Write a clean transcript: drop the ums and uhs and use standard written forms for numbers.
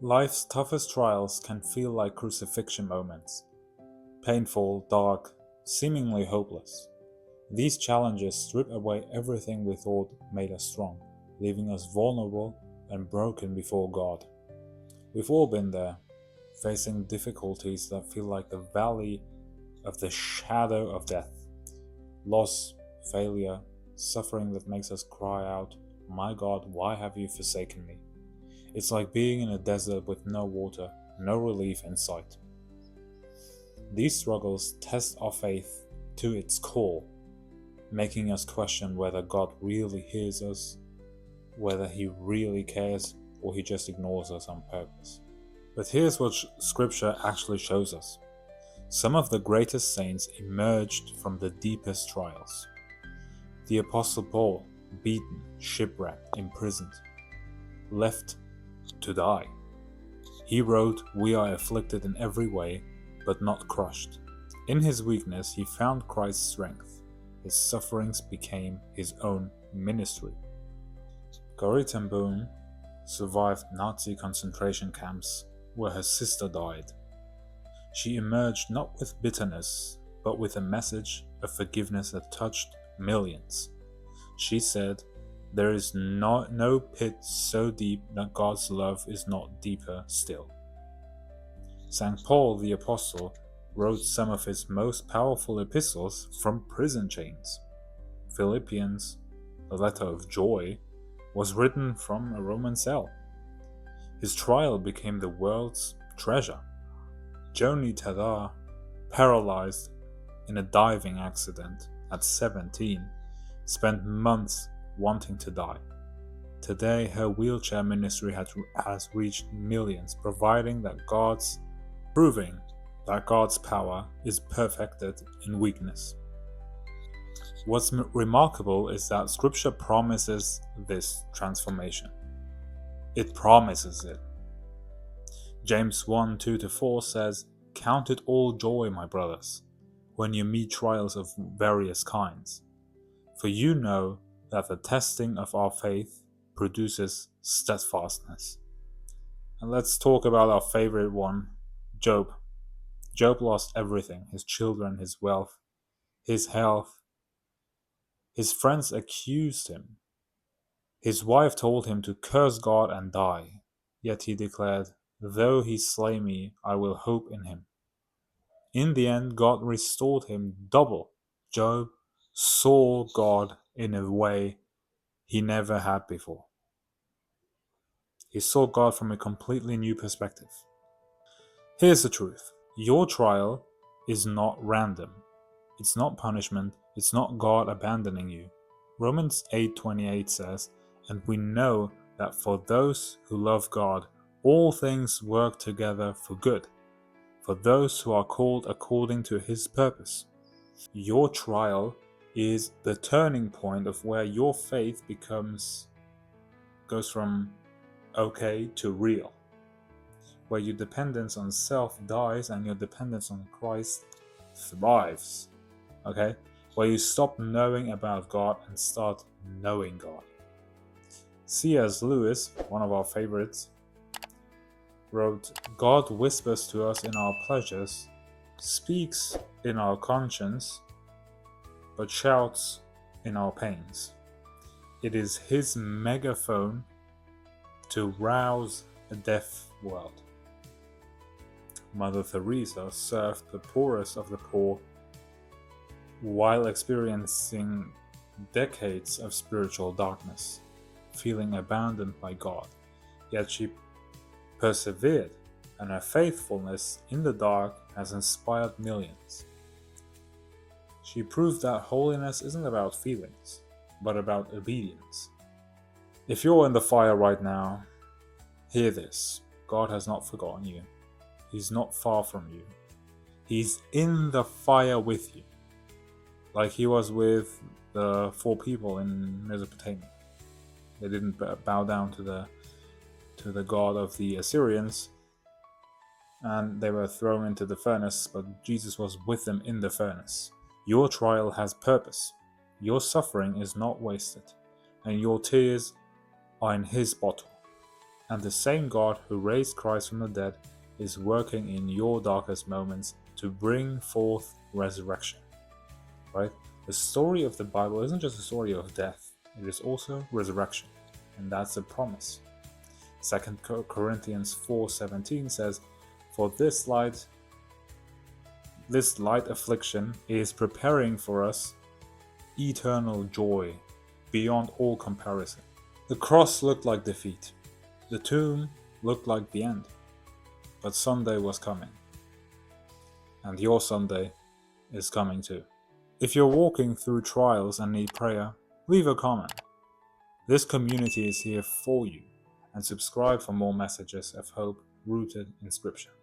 Life's toughest trials can feel like crucifixion moments. Painful, dark, seemingly hopeless. These challenges strip away everything we thought made us strong, leaving us vulnerable and broken before God. We've all been there, facing difficulties that feel like the valley of the shadow of death. Loss, failure, suffering that makes us cry out, "My God, why have you forsaken me?" It's like being in a desert with no water, no relief in sight. These struggles test our faith to its core, making us question whether God really hears us, whether He really cares, or He just ignores us on purpose. But here's what Scripture actually shows us. Some of the greatest saints emerged from the deepest trials. The Apostle Paul, beaten, shipwrecked, imprisoned, left to die. He wrote, "We are afflicted in every way, but not crushed." In his weakness, he found Christ's strength. His sufferings became his own ministry. Corrie survived Nazi concentration camps where her sister died. She emerged not with bitterness, but with a message of forgiveness that touched millions. She said, "There is no pit so deep that God's love is not deeper still." St. Paul the Apostle wrote some of his most powerful epistles from prison chains. Philippians, the letter of joy, was written from a Roman cell. His trial became the world's treasure. Joni Tada, paralyzed in a diving accident at 17, spent months wanting to die. Today, her wheelchair ministry has reached millions, proving that God's power is perfected in weakness. What's remarkable is that Scripture promises this transformation. It promises it. James 1:2-4 says, "Count it all joy, my brothers, when you meet trials of various kinds. For you know that the testing of our faith produces steadfastness." And let's talk about our favorite one, Job. Job lost everything: his children, his wealth, his health. His friends accused him. His wife told him to curse God and die. Yet he declared, "Though he slay me, I will hope in him." In the end, God restored him double. Job saw God in a way he never had before. He saw God from a completely new perspective. Here's the truth. Your trial is not random. It's not punishment. It's not God abandoning you. Romans 8:28 says, "And we know that for those who love God, all things work together for good, for those who are called according to His purpose." Your trial is the turning point of where your faith goes from okay to real, where your dependence on self dies and your dependence on Christ thrives. Okay? Where you stop knowing about God and start knowing God. C.S. Lewis, one of our favorites, wrote, "God whispers to us in our pleasures, speaks in our conscience, but shouts in our pains. It is His megaphone to rouse a deaf world." Mother Teresa served the poorest of the poor while experiencing decades of spiritual darkness, feeling abandoned by God. Yet she persevered, and her faithfulness in the dark has inspired millions. She proved that holiness isn't about feelings, but about obedience. If you're in the fire right now, hear this. God has not forgotten you. He's not far from you. He's in the fire with you, like He was with the 4 people in Mesopotamia. They didn't bow down to the god of the Assyrians, and they were thrown into the furnace, but Jesus was with them in the furnace. Your trial has purpose. Your suffering is not wasted, and your tears are in His bottle. And the same God who raised Christ from the dead is working in your darkest moments to bring forth resurrection. Right? The story of the Bible isn't just a story of death, it is also resurrection. And that's a promise. 2 Corinthians 4:17 says, "For this light affliction is preparing for us eternal joy beyond all comparison." The cross looked like defeat. The tomb looked like the end. But Sunday was coming. And your Sunday is coming too. If you're walking through trials and need prayer, leave a comment. This community is here for you, and subscribe for more messages of hope rooted in Scripture.